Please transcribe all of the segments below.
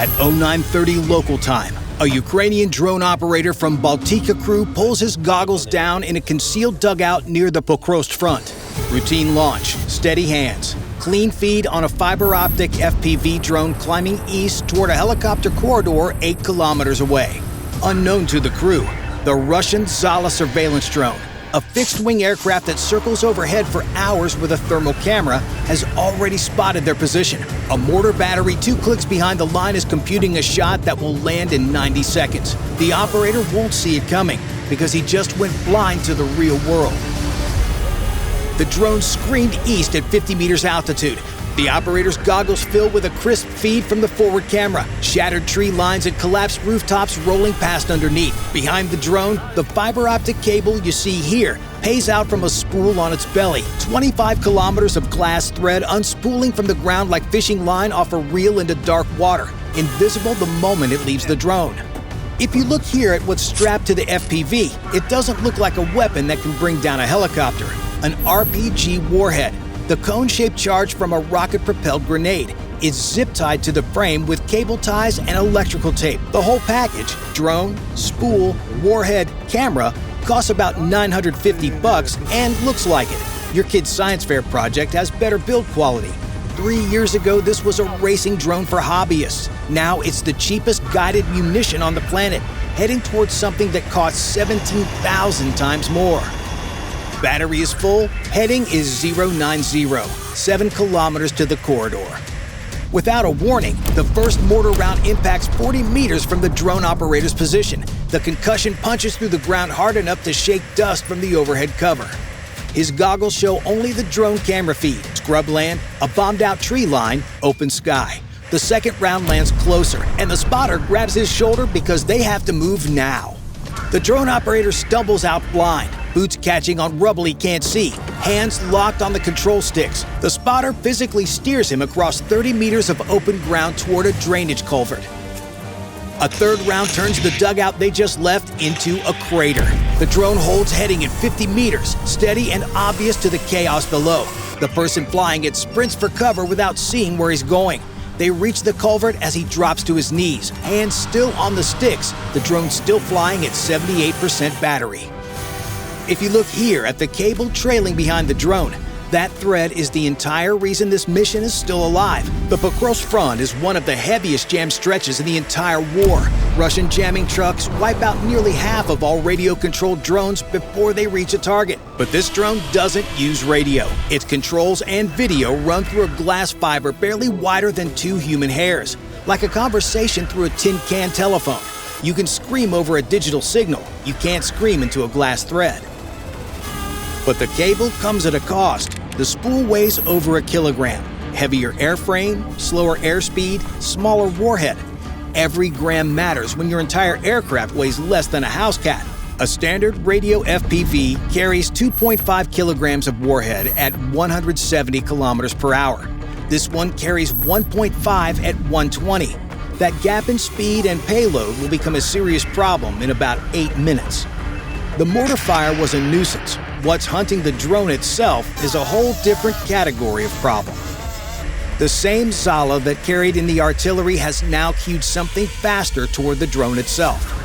At 09:30 local time, a Ukrainian drone operator from Baltica crew pulls his goggles down in a concealed dugout near the Pokrovsk front. Routine launch, steady hands, clean feed on a fiber-optic FPV drone climbing east toward a helicopter corridor 8 kilometers away. Unknown to the crew, the Russian Zala surveillance drone, a fixed-wing aircraft that circles overhead for hours with a thermal camera, has already spotted their position. A mortar battery 2 clicks behind the line is computing a shot that will land in 90 seconds. The operator won't see it coming because he just went blind to the real world. The drone screamed east at 50 meters altitude. The operator's goggles fill with a crisp feed from the forward camera, shattered tree lines and collapsed rooftops rolling past underneath. Behind the drone, the fiber-optic cable you see here pays out from a spool on its belly. 25 kilometers of glass thread unspooling from the ground like fishing line off a reel into dark water, invisible the moment it leaves the drone. If you look here at what's strapped to the FPV, it doesn't look like a weapon that can bring down a helicopter. An RPG warhead, the cone-shaped charge from a rocket-propelled grenade, is zip-tied to the frame with cable ties and electrical tape. The whole package, drone, spool, warhead, camera, costs about $950 and looks like it. Your kid's science fair project has better build quality. 3 years ago, this was a racing drone for hobbyists. Now it's the cheapest guided munition on the planet, heading towards something that costs 17,000 times more. Battery is full, heading is 090, 7 kilometers to the corridor. Without a warning, the first mortar round impacts 40 meters from the drone operator's position. The concussion punches through the ground hard enough to shake dust from the overhead cover. His goggles show only the drone camera feed, scrubland, a bombed-out tree line, open sky. The second round lands closer, and the spotter grabs his shoulder because they have to move now. The drone operator stumbles out blind, boots catching on rubble he can't see, hands locked on the control sticks. The spotter physically steers him across 30 meters of open ground toward a drainage culvert. A third round turns the dugout they just left into a crater. The drone holds heading at 50 meters, steady and obvious to the chaos below. The person flying it sprints for cover without seeing where he's going. They reach the culvert as he drops to his knees, hands still on the sticks, the drone still flying at 78% battery. If you look here at the cable trailing behind the drone, that thread is the entire reason this mission is still alive. The Pokrovsk front is one of the heaviest jammed stretches in the entire war. Russian jamming trucks wipe out nearly half of all radio-controlled drones before they reach a target. But this drone doesn't use radio. Its controls and video run through a glass fiber barely wider than 2 human hairs, like a conversation through a tin can telephone. You can scream over a digital signal. You can't scream into a glass thread. But the cable comes at a cost. The spool weighs over a kilogram. Heavier airframe, slower airspeed, smaller warhead. Every gram matters when your entire aircraft weighs less than a house cat. A standard radio FPV carries 2.5 kilograms of warhead at 170 kilometers per hour. This one carries 1.5 at 120. That gap in speed and payload will become a serious problem in about 8 minutes. The mortar fire was a nuisance. What's hunting the drone itself is a whole different category of problem. The same Zala that carried in the artillery has now cued something faster toward the drone itself.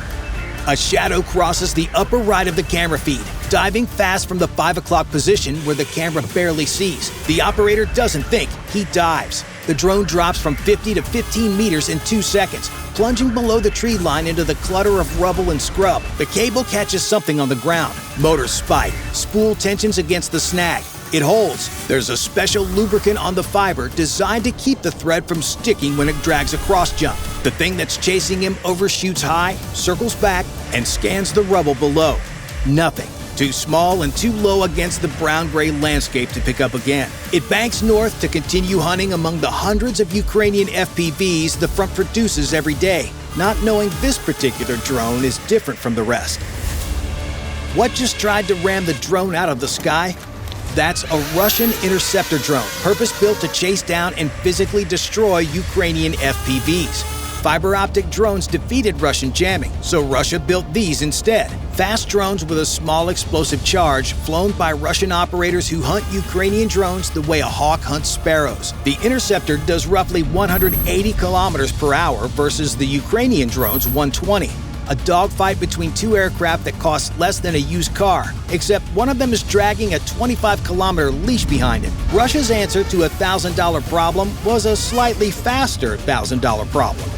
A shadow crosses the upper right of the camera feed, diving fast from the 5 o'clock position where the camera barely sees. The operator doesn't think, he dives. The drone drops from 50 to 15 meters in 2 seconds, plunging below the tree line into the clutter of rubble and scrub. The cable catches something on the ground. Motors spike, spool tensions against the snag. It holds. There's a special lubricant on the fiber designed to keep the thread from sticking when it drags a cross-jump. The thing that's chasing him overshoots high, circles back, and scans the rubble below. Nothing. Too small and too low against the brown-gray landscape to pick up again. It banks north to continue hunting among the hundreds of Ukrainian FPVs the front produces every day, not knowing this particular drone is different from the rest. What just tried to ram the drone out of the sky? That's a Russian interceptor drone, purpose-built to chase down and physically destroy Ukrainian FPVs. Fiber-optic drones defeated Russian jamming, so Russia built these instead. Fast drones with a small explosive charge flown by Russian operators who hunt Ukrainian drones the way a hawk hunts sparrows. The interceptor does roughly 180 kilometers per hour versus the Ukrainian drone's 120. A dogfight between two aircraft that costs less than a used car, except one of them is dragging a 25-kilometer leash behind it. Russia's answer to a $1,000 problem was a slightly faster $1,000 problem.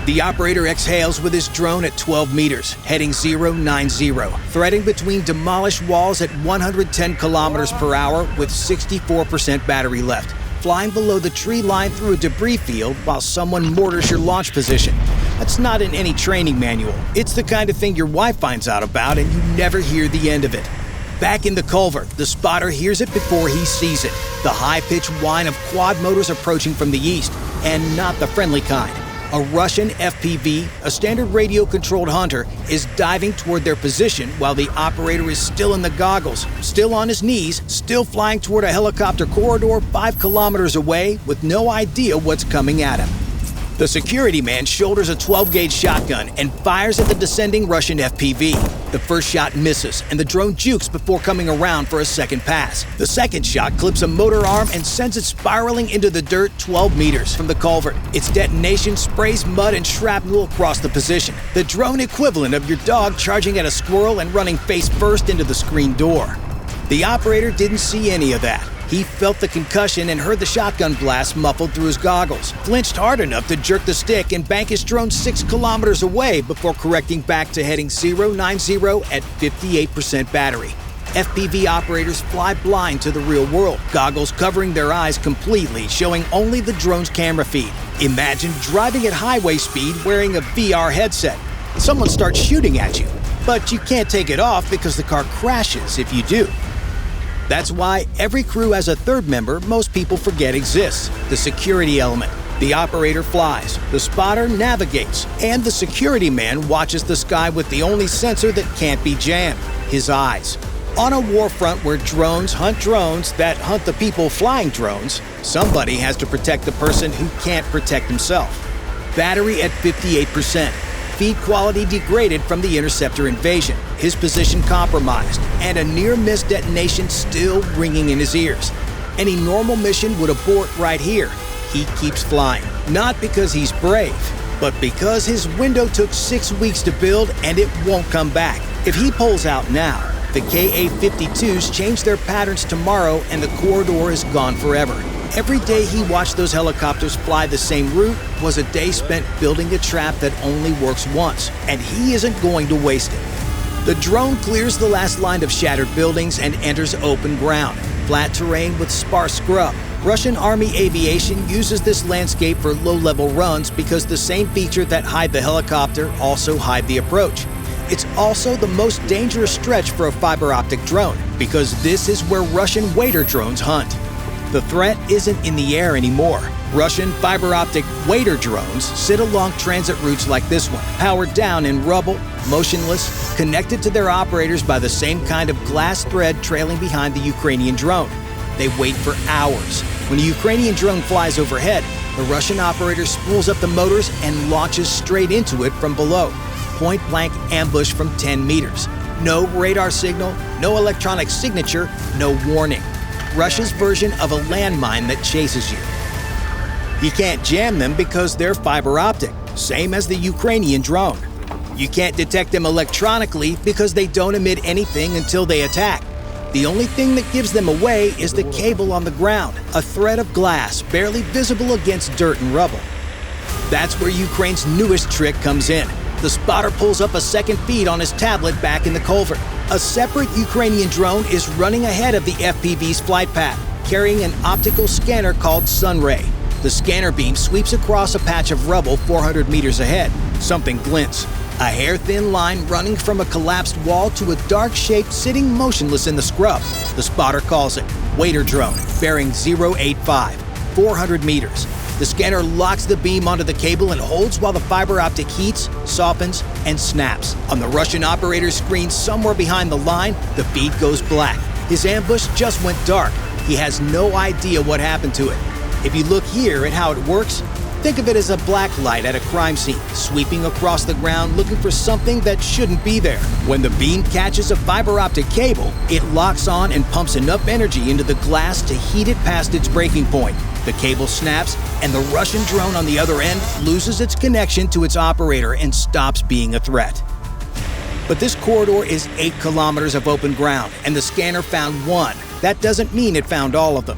The operator exhales with his drone at 12 meters, heading 090, threading between demolished walls at 110 kilometers per hour with 64% battery left, flying below the tree line through a debris field while someone mortars your launch position. That's not in any training manual. It's the kind of thing your wife finds out about and you never hear the end of it. Back in the culvert, the spotter hears it before he sees it. The high-pitched whine of quad motors approaching from the east, and not the friendly kind. A Russian FPV, a standard radio-controlled hunter, is diving toward their position while the operator is still in the goggles, still on his knees, still flying toward a helicopter corridor 5 kilometers away with no idea what's coming at him. The security man shoulders a 12-gauge shotgun and fires at the descending Russian FPV. The first shot misses, and the drone jukes before coming around for a second pass. The second shot clips a motor arm and sends it spiraling into the dirt 12 meters from the culvert. Its detonation sprays mud and shrapnel across the position, the drone equivalent of your dog charging at a squirrel and running face first into the screen door. The operator didn't see any of that. He felt the concussion and heard the shotgun blast muffled through his goggles, flinched hard enough to jerk the stick and bank his drone 6 kilometers away before correcting back to heading 090 at 58% battery. FPV operators fly blind to the real world, goggles covering their eyes completely, showing only the drone's camera feed. Imagine driving at highway speed wearing a VR headset. Someone starts shooting at you, but you can't take it off because the car crashes if you do. That's why every crew has a third member most people forget exists, the security element. The operator flies, the spotter navigates, and the security man watches the sky with the only sensor that can't be jammed, his eyes. On a war front where drones hunt drones that hunt the people flying drones, somebody has to protect the person who can't protect himself. Battery at 58%. Feed quality degraded from the interceptor invasion, his position compromised, and a near-miss detonation still ringing in his ears. Any normal mission would abort right here. He keeps flying, not because he's brave, but because his window took 6 weeks to build and it won't come back. If he pulls out now, the Ka-52s change their patterns tomorrow and the corridor is gone forever. Every day he watched those helicopters fly the same route was a day spent building a trap that only works once, and he isn't going to waste it. The drone clears the last line of shattered buildings and enters open ground, flat terrain with sparse scrub. Russian Army aviation uses this landscape for low-level runs because the same feature that hide the helicopter also hide the approach. It's also the most dangerous stretch for a fiber-optic drone because this is where Russian wader drones hunt. The threat isn't in the air anymore. Russian fiber-optic wader drones sit along transit routes like this one, powered down in rubble, motionless, connected to their operators by the same kind of glass thread trailing behind the Ukrainian drone. They wait for hours. When a Ukrainian drone flies overhead, the Russian operator spools up the motors and launches straight into it from below. Point-blank ambush from 10 meters. No radar signal, no electronic signature, no warning. Russia's version of a landmine that chases you. You can't jam them because they're fiber-optic, same as the Ukrainian drone. You can't detect them electronically because they don't emit anything until they attack. The only thing that gives them away is the cable on the ground, a thread of glass barely visible against dirt and rubble. That's where Ukraine's newest trick comes in. The spotter pulls up a second feed on his tablet back in the culvert. A separate Ukrainian drone is running ahead of the FPV's flight path, carrying an optical scanner called Sunray. The scanner beam sweeps across a patch of rubble 400 meters ahead. Something glints. A hair-thin line running from a collapsed wall to a dark shape sitting motionless in the scrub. The spotter calls it wader drone, bearing 085, 400 meters. The scanner locks the beam onto the cable and holds while the fiber optic heats, softens, and snaps. On the Russian operator's screen somewhere behind the line, the feed goes black. His ambush just went dark. He has no idea what happened to it. If you look here at how it works, Think of it as a black light at a crime scene, sweeping across the ground looking for something that shouldn't be there. When the beam catches a fiber optic cable, it locks on and pumps enough energy into the glass to heat it past its breaking point. The cable snaps, and the Russian drone on the other end loses its connection to its operator and stops being a threat. But this corridor is 8 kilometers of open ground, and the scanner found one. That doesn't mean it found all of them.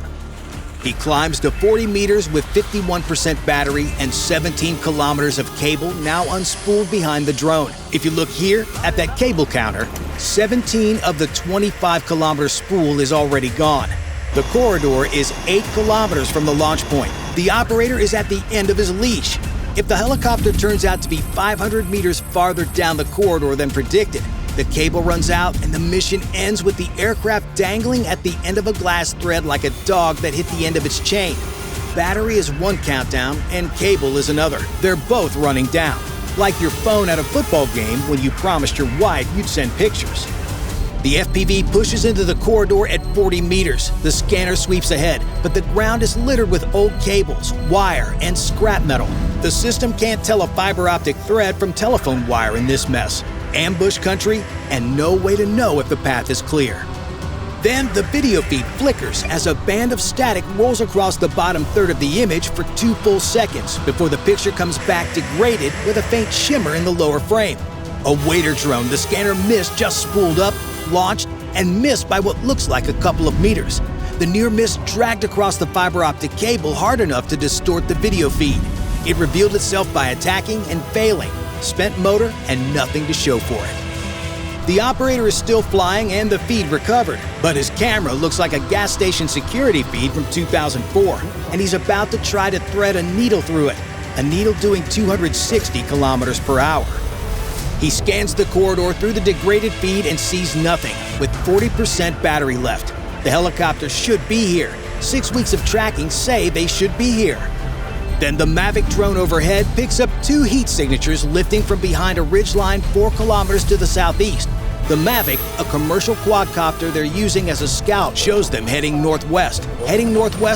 He climbs to 40 meters with 51% battery and 17 kilometers of cable now unspooled behind the drone. If you look here at that cable counter, 17 of the 25-kilometer spool is already gone. The corridor is 8 kilometers from the launch point. The operator is at the end of his leash. If the helicopter turns out to be 500 meters farther down the corridor than predicted, the cable runs out and the mission ends with the aircraft dangling at the end of a glass thread like a dog that hit the end of its chain. Battery is one countdown and cable is another. They're both running down. Like your phone at a football game when you promised your wife you'd send pictures. The FPV pushes into the corridor at 40 meters. The scanner sweeps ahead, but the ground is littered with old cables, wire, and scrap metal. The system can't tell a fiber optic thread from telephone wire in this mess. Ambush country, and no way to know if the path is clear. Then the video feed flickers as a band of static rolls across the bottom third of the image for 2 full seconds before the picture comes back degraded with a faint shimmer in the lower frame. A waiter drone the scanner missed just spooled up, launched, and missed by what looks like a couple of meters. The near miss dragged across the fiber optic cable hard enough to distort the video feed. It revealed itself by attacking and failing. Spent motor and nothing to show for it. The operator is still flying and the feed recovered, but his camera looks like a gas station security feed from 2004, and he's about to try to thread a needle through it, a needle doing 260 kilometers per hour. He scans the corridor through the degraded feed and sees nothing, with 40% battery left. The helicopter should be here. 6 weeks of tracking say they should be here. Then the Mavic drone overhead picks up 2 heat signatures lifting from behind a ridgeline 4 kilometers to the southeast. The Mavic, a commercial quadcopter they're using as a scout, shows them heading northwest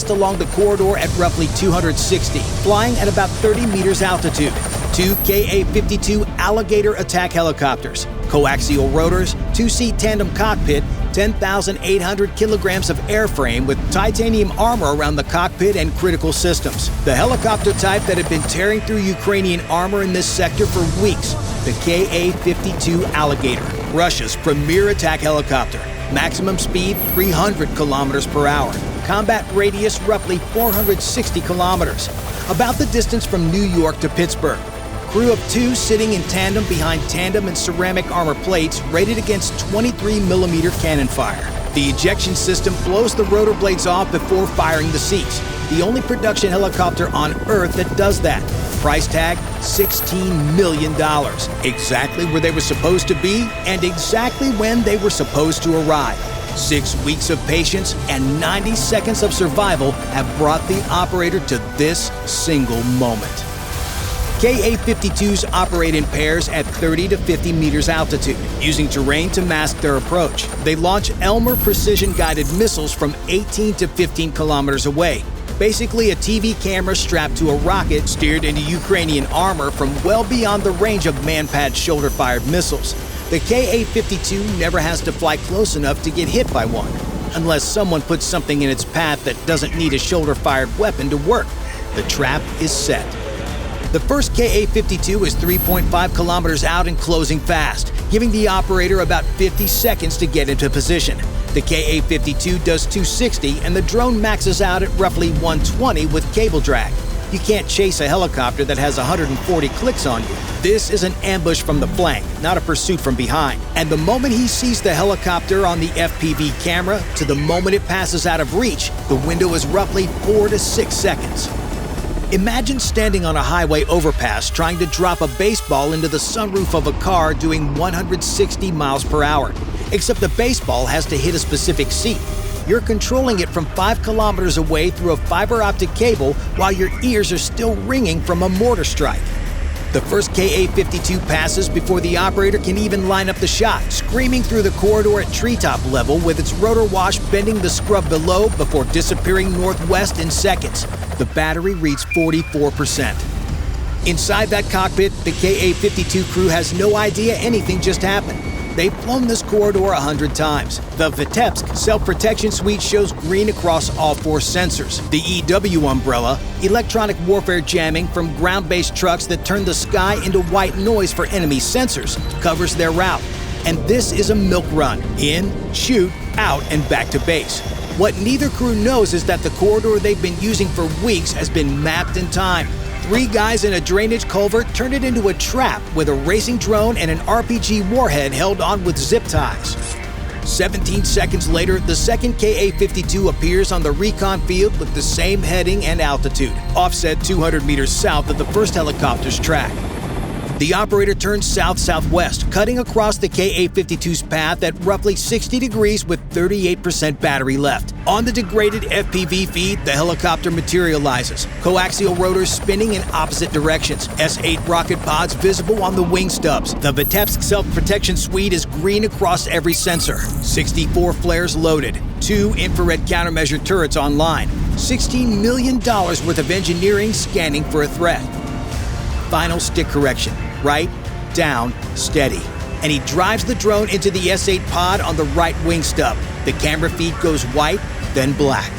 along the corridor at roughly 260, flying at about 30 meters altitude. 2 Ka-52 Alligator attack helicopters, coaxial rotors, 2-seat tandem cockpit, 10,800 kilograms of airframe with titanium armor around the cockpit and critical systems. The helicopter type that had been tearing through Ukrainian armor in this sector for weeks, the Ka-52 Alligator, Russia's premier attack helicopter. Maximum speed 300 kilometers per hour. Combat radius roughly 460 kilometers. About the distance from New York to Pittsburgh. Crew of 2 sitting in tandem behind tandem and ceramic armor plates rated against 23mm cannon fire. The ejection system blows the rotor blades off before firing the seats. The only production helicopter on Earth that does that. Price tag, $16 million. Exactly where they were supposed to be and exactly when they were supposed to arrive. 6 weeks of patience and 90 seconds of survival have brought the operator to this single moment. Ka-52s operate in pairs at 30 to 50 meters altitude, using terrain to mask their approach. They launch Elmer precision-guided missiles from 18 to 15 kilometers away. Basically a TV camera strapped to a rocket steered into Ukrainian armor from well beyond the range of man-pad shoulder-fired missiles. The Ka-52 never has to fly close enough to get hit by one, unless someone puts something in its path that doesn't need a shoulder-fired weapon to work. The trap is set. The first Ka-52 is 3.5 kilometers out and closing fast, giving the operator about 50 seconds to get into position. The Ka-52 does 260 and the drone maxes out at roughly 120 with cable drag. You can't chase a helicopter that has 140 clicks on you. This is an ambush from the flank, not a pursuit from behind. And the moment he sees the helicopter on the FPV camera to the moment it passes out of reach, the window is roughly 4 to 6 seconds. Imagine standing on a highway overpass trying to drop a baseball into the sunroof of a car doing 160 miles per hour, except the baseball has to hit a specific seat. You're controlling it from 5 kilometers away through a fiber optic cable while your ears are still ringing from a mortar strike. The first Ka-52 passes before the operator can even line up the shot, screaming through the corridor at treetop level with its rotor wash bending the scrub below before disappearing northwest in seconds. The battery reads 44%. Inside that cockpit, the Ka-52 crew has no idea anything just happened. They've flown this corridor 100 times. The Vitebsk self-protection suite shows green across all 4 sensors. The EW umbrella, electronic warfare jamming from ground-based trucks that turn the sky into white noise for enemy sensors, covers their route. And this is a milk run. In, shoot, out, and back to base. What neither crew knows is that the corridor they've been using for weeks has been mapped in time. 3 guys in a drainage culvert turned it into a trap with a racing drone and an RPG warhead held on with zip ties. 17 seconds later, the second Ka-52 appears on the recon field with the same heading and altitude, offset 200 meters south of the first helicopter's track. The operator turns south-southwest, cutting across the Ka-52's path at roughly 60 degrees with 38% battery left. On the degraded FPV feed, the helicopter materializes, coaxial rotors spinning in opposite directions, S-8 rocket pods visible on the wing stubs. The Vitebsk self-protection suite is green across every sensor, 64 flares loaded, 2 infrared countermeasure turrets online, $16 million worth of engineering scanning for a threat. Final stick correction. Right, down, steady. And he drives the drone into the S-8 pod on the right wing stub. The camera feed goes white, then black.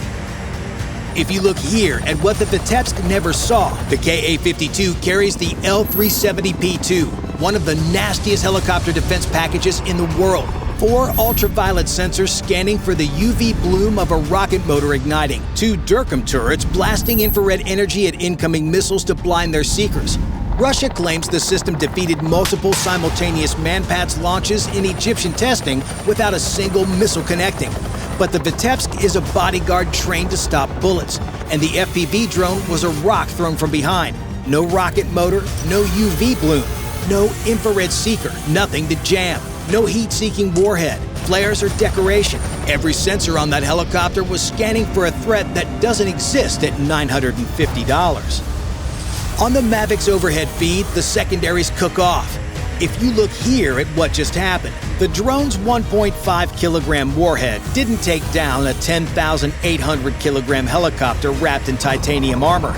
If you look here at what the Vitebsk never saw, the Ka-52 carries the L-370P2, one of the nastiest helicopter defense packages in the world. 4 ultraviolet sensors scanning for the UV bloom of a rocket motor igniting. 2 Durkheim turrets blasting infrared energy at incoming missiles to blind their seekers. Russia claims the system defeated multiple simultaneous Manpads launches in Egyptian testing without a single missile connecting. But the Vitebsk is a bodyguard trained to stop bullets, and the FPV drone was a rock thrown from behind. No rocket motor, no UV bloom, no infrared seeker, nothing to jam, no heat-seeking warhead, flares or decoration. Every sensor on that helicopter was scanning for a threat that doesn't exist at $950. On the Mavic's overhead feed, the secondaries cook off. If you look here at what just happened, the drone's 1.5 kilogram warhead didn't take down a 10,800 kilogram helicopter wrapped in titanium armor.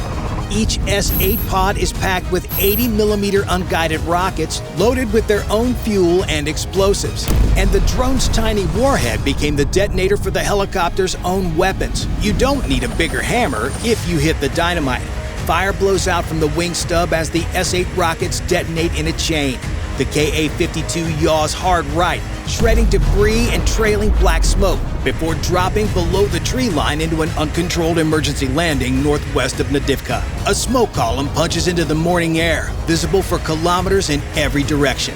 Each S-8 pod is packed with 80 millimeter unguided rockets loaded with their own fuel and explosives. And the drone's tiny warhead became the detonator for the helicopter's own weapons. You don't need a bigger hammer if you hit the dynamite. Fire blows out from the wing stub as the S-8 rockets detonate in a chain. The Ka-52 yaws hard right, shredding debris and trailing black smoke before dropping below the tree line into an uncontrolled emergency landing northwest of Vitebsk. A smoke column punches into the morning air, visible for kilometers in every direction.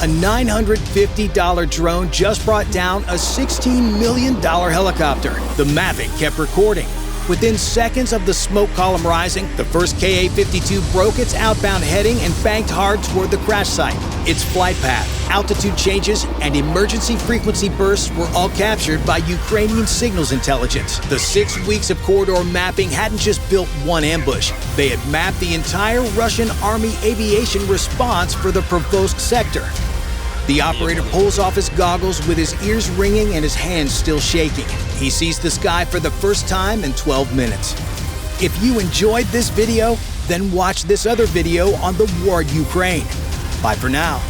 A $950 drone just brought down a $16 million helicopter. The Mavic kept recording. Within seconds of the smoke column rising, the first Ka-52 broke its outbound heading and banked hard toward the crash site. Its flight path, altitude changes, and emergency frequency bursts were all captured by Ukrainian signals intelligence. The 6 weeks of corridor mapping hadn't just built one ambush. They had mapped the entire Russian Army aviation response for the Pukrotsk sector. The operator pulls off his goggles with his ears ringing and his hands still shaking. He sees the sky for the first time in 12 minutes. If you enjoyed this video, then watch this other video on the war in Ukraine. Bye for now.